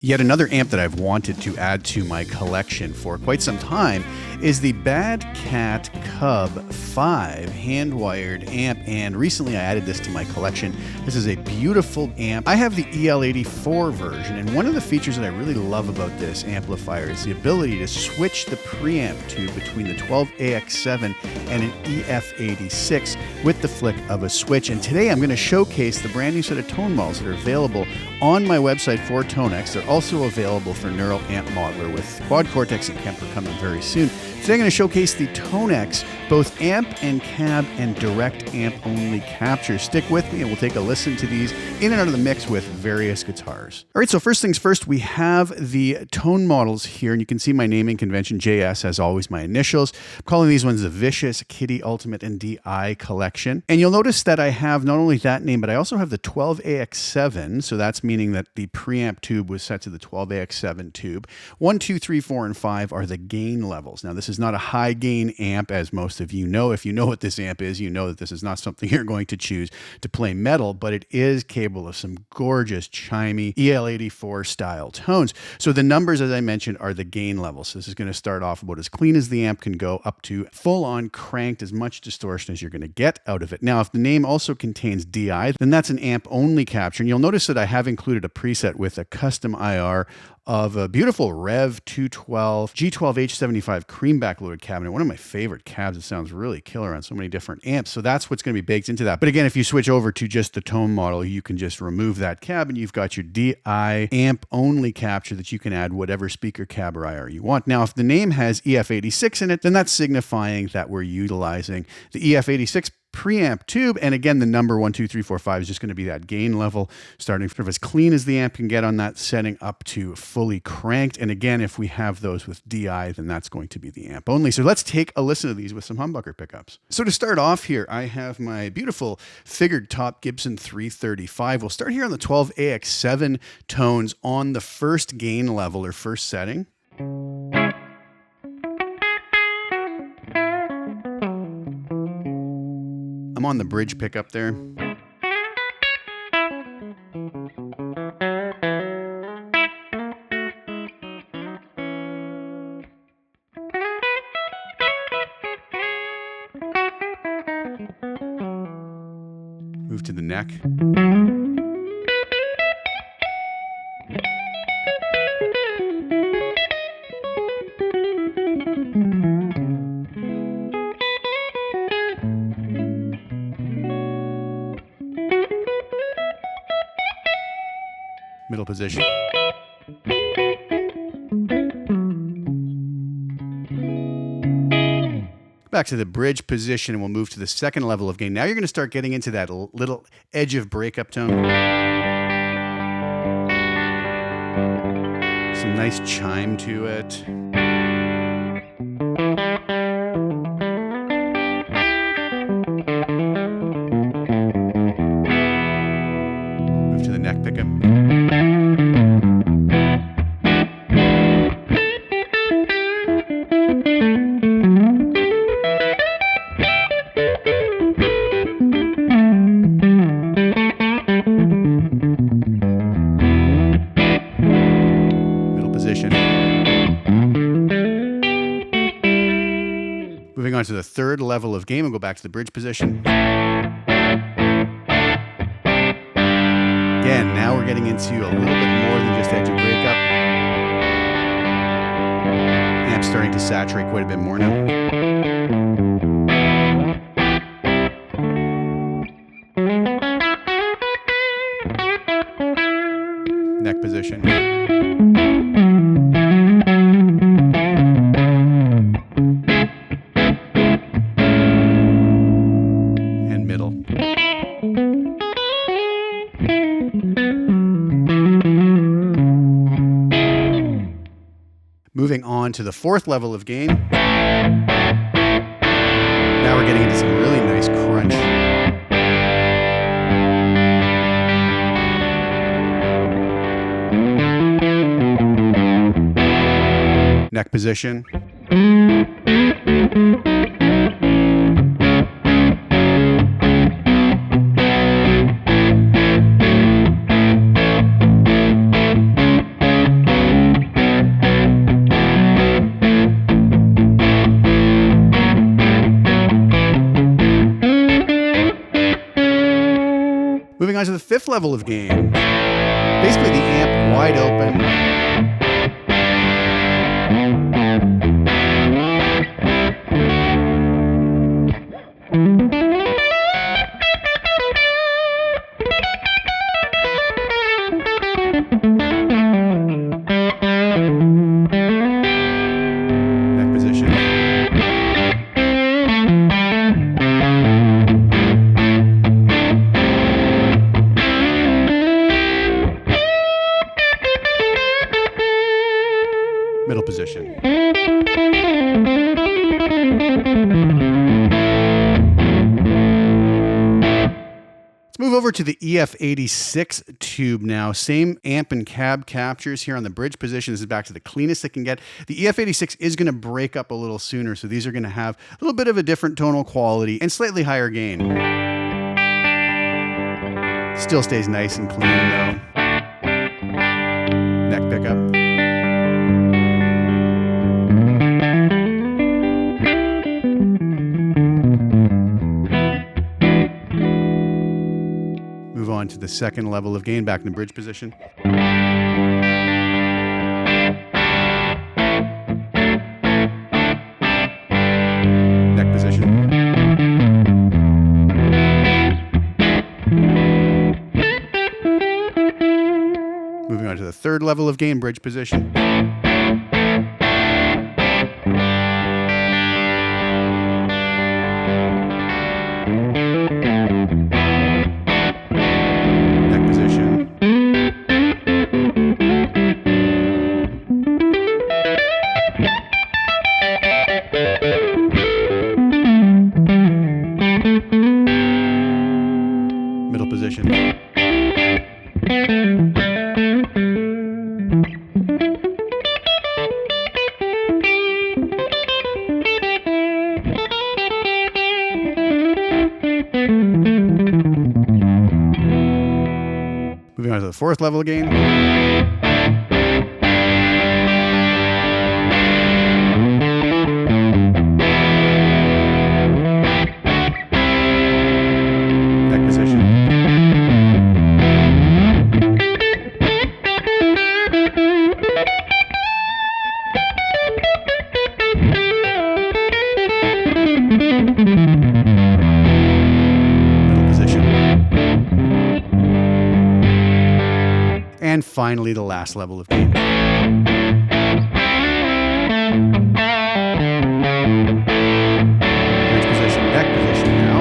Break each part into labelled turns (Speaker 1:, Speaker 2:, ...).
Speaker 1: Yet another amp that I've wanted to add to my collection for quite some time is the Bad Cat Cub V hand-wired amp, and recently I added this to my collection. This is a beautiful amp. I have the EL84 version, and one of the features that I really love about this amplifier is the ability to switch the preamp tube between the 12AX7 and an EF86 with the flick of a switch. And today I'm going to showcase the brand new set of tone models that are available on my website for ToneX. They're also available for Neural Amp Modeler with Quad Cortex and Kemper coming very soon. Today I'm going to showcase the ToneX, both amp and cab and direct amp only capture. Stick with me and we'll take a listen to these in and out of the mix with various guitars. All right, so first things first, we have the tone models here, and you can see my naming convention, JS, as always, my initials. I'm calling these ones the Vicious, Kitty, Ultimate, and DI collection. And you'll notice that I have not only that name, but I also have the 12AX7, so that's meaning that the preamp tube was set to the 12AX7 tube. 1, 2, 3, 4, and 5 are the gain levels. Now, this is not a high gain amp, as most of you know. If you know what this amp is, you know that this is not something you're going to choose to play metal, but it is capable of some gorgeous, chimey EL84 style tones. So the numbers, as I mentioned, are the gain levels. So this is going to start off about as clean as the amp can go, up to full on cranked, as much distortion as you're going to get out of it. Now, if the name also contains DI, then that's an amp only capture. And you'll notice that I have included a preset with a custom IR of a beautiful Rev 212 G12H75 cream back-loaded cabinet. One of my favorite cabs. It sounds really killer on so many different amps. So that's what's going to be baked into that. But again, if you switch over to just the tone model, you can just remove that cab and you've got your DI amp only capture that you can add whatever speaker cab or IR you want. Now, if the name has EF86 in it, then that's signifying that we're utilizing the EF86 preamp tube, and again the number 1, 2, 3, 4, 5 is just going to be that gain level, starting from as clean as the amp can get on that setting up to fully cranked. And again, if we have those with DI, then that's going to be the amp only. So let's take a listen to these with some humbucker pickups. So to start off here, I have my beautiful figured top Gibson 335. We'll start here on the 12AX7 tones on the first gain level or first setting. I'm on the bridge pickup there. Move to the neck. Middle position. Back to the bridge position, and we'll move to the second level of gain. Now you're going to start getting into that little edge of breakup tone. Some nice chime to it. Move to the neck pickup. Moving on to the third level of gain, we'll go back to the bridge position. Again, now we're getting into a little bit more than just edge of breakup. Amp's starting to saturate quite a bit more now. Neck position. Moving on to the fourth level of gain. Now we're getting into some really nice crunch. Neck position. on to the 5th level of gain. Basically the amp wide open. Neck position. Middle position. Let's move over to the EF86 tube now. Same amp and cab captures here on the bridge position. This is back to the cleanest it can get. The EF86 is going to break up a little sooner, so these are going to have a little bit of a different tonal quality and slightly higher gain. Still stays nice and clean though. Neck pickup. Move on to the 2nd level of gain, back in the bridge position. Neck position. Moving on to the 3rd level of gain, bridge position. Middle position. Moving on to the 4th level again. Neck position. Middle position. And finally, the last level of gain. Bridge position, neck position now.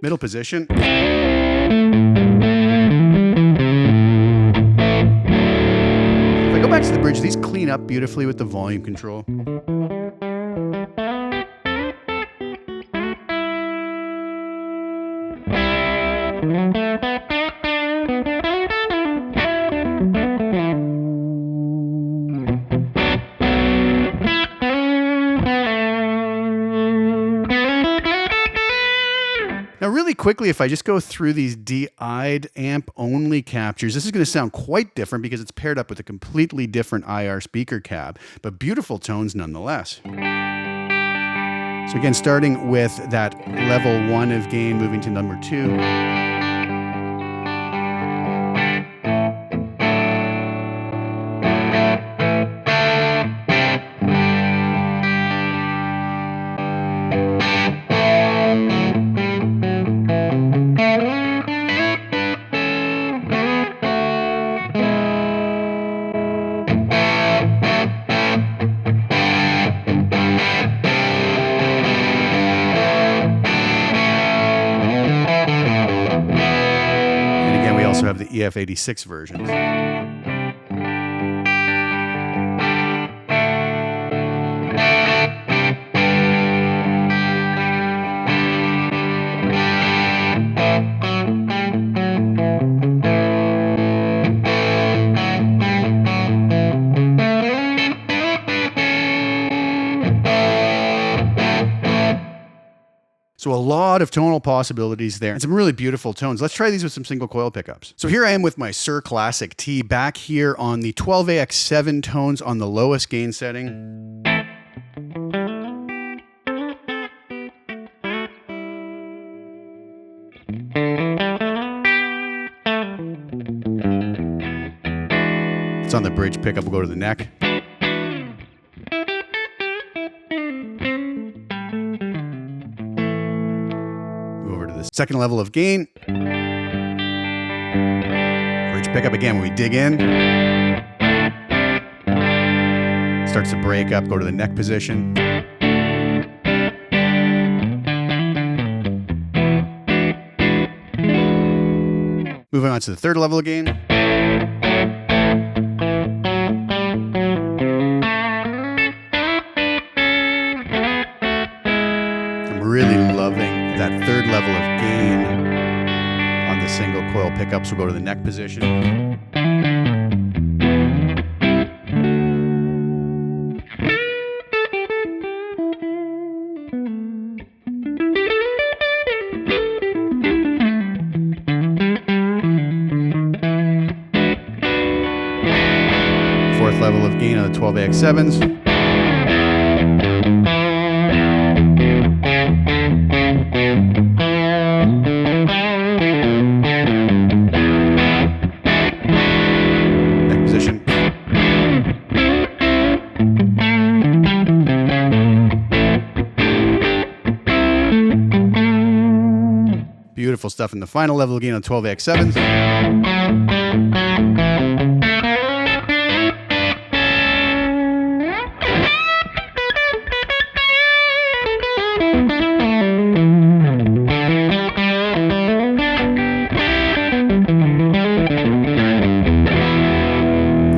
Speaker 1: Middle position. Go back to the bridge. These clean up beautifully with the volume control. Now, really quickly, if I just go through these DI'd amp only captures, this is going to sound quite different because it's paired up with a completely different IR speaker cab, but beautiful tones nonetheless. So again, starting with that level 1 of gain, moving to number 2. Also have the EF86 versions. So a lot of tonal possibilities there and some really beautiful tones. Let's try these with some single coil pickups. So here I am with my Sir Classic T back here on the 12AX7 tones on the lowest gain setting. On the bridge pickup, we'll go to the neck. Move over to the second level of gain. Bridge pickup again when we dig in. Starts to break up, go to the neck position. Moving on to the third level of gain. Really loving that third level of gain on the single coil pickups. We'll go to the neck position. Fourth level of gain on the 12AX7s. Beautiful stuff in the final level again on 12AX7s.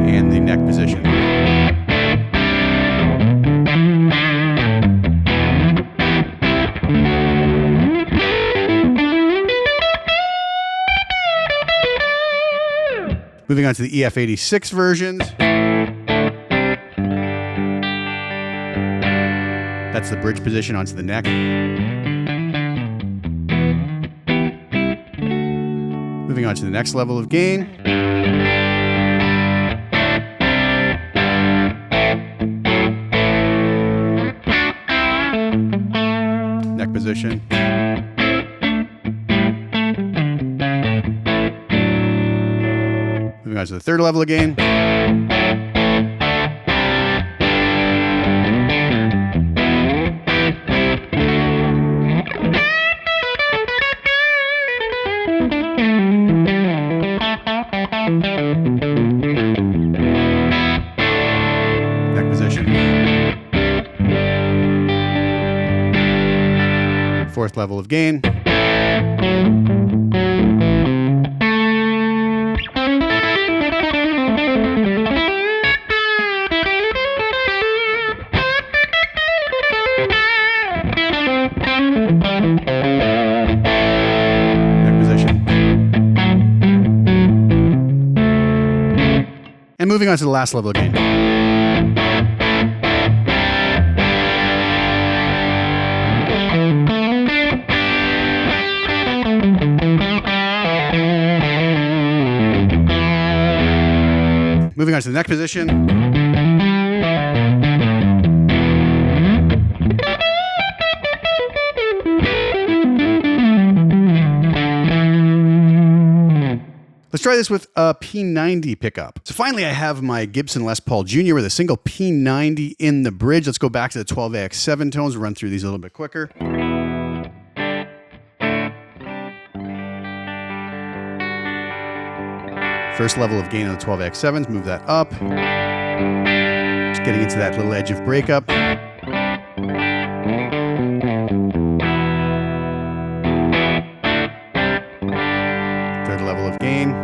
Speaker 1: And the neck position. Moving on to the EF86 versions. That's the bridge position onto the neck. Moving on to the next level of gain. Neck position. Moving on to the third level again. Neck position. Fourth level of gain. And moving on to the last level of gain. Moving on to the neck position. Let's try this with a P90 pickup. So finally, I have my Gibson Les Paul Jr. with a single P90 in the bridge. Let's go back to the 12AX7 tones, run through these a little bit quicker. First level of gain on the 12AX7s, move that up. Just getting into that little edge of breakup. Third level of gain.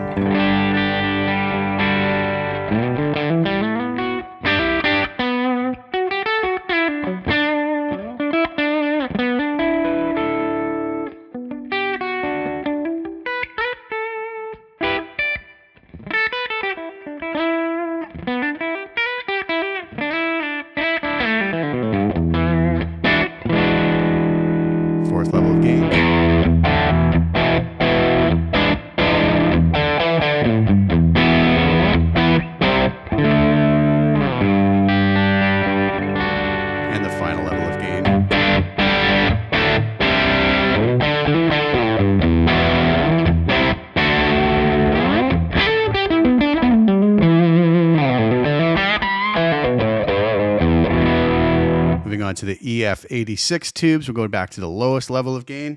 Speaker 1: to the EF86 tubes. We're going back to the lowest level of gain.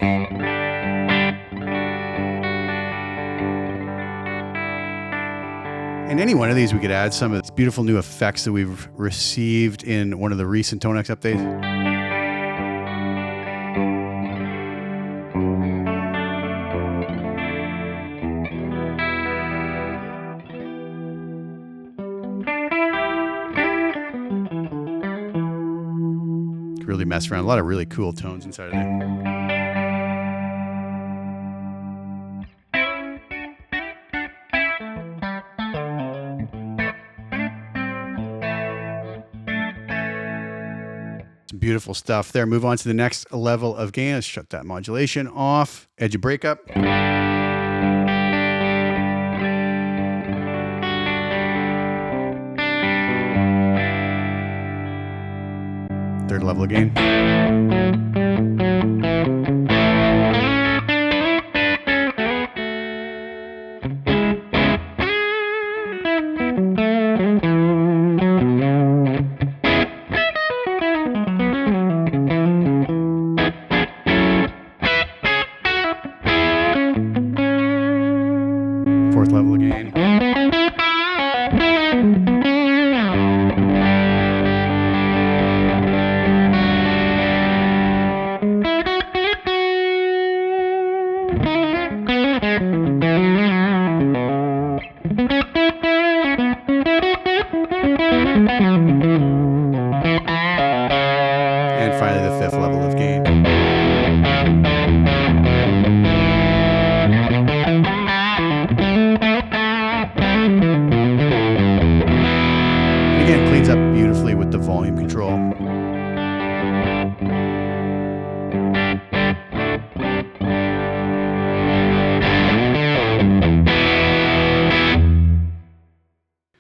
Speaker 1: And any one of these, we could add some of these beautiful new effects that we've received in one of the recent ToneX updates. Really mess around. A lot of really cool tones inside of there. Some beautiful stuff there. Move on to the next level of gain. Let's shut that modulation off. Edge of breakup. Third level of gain. Fourth level of gain. And finally, the fifth level of gain. And again, cleans up beautifully with the volume control.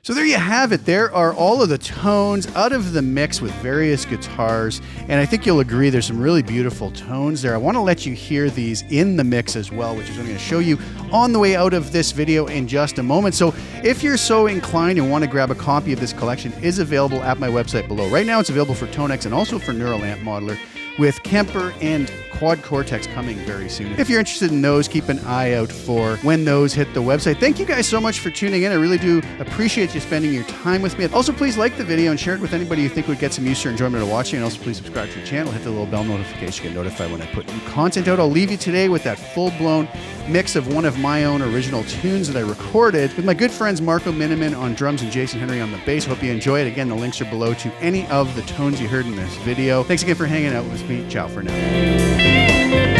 Speaker 1: So there you have it. There are all of the tones out of the mix with various guitars, and I think you'll agree there's some really beautiful tones there. I want to let you hear these in the mix as well, which is what I'm going to show you on the way out of this video in just a moment. So if you're so inclined and want to grab a copy of this collection, it is available at my website below. Right now it's available for ToneX and also for Neural Amp Modeler, with Kemper and Quad Cortex coming very soon. If you're interested in those, keep an eye out for when those hit the website. Thank you guys so much for tuning in. I really do appreciate you spending your time with me. Also, please like the video and share it with anybody you think would get some use or enjoyment of watching. And also, please subscribe to the channel. Hit the little bell notification to get notified when I put new content out. I'll leave you today with that full-blown mix of one of my own original tunes that I recorded with my good friends Marco Miniman on drums and Jason Henry on the bass. Hope you enjoy it. Again, the links are below to any of the tones you heard in this video. Thanks again for hanging out with me. Ciao for now.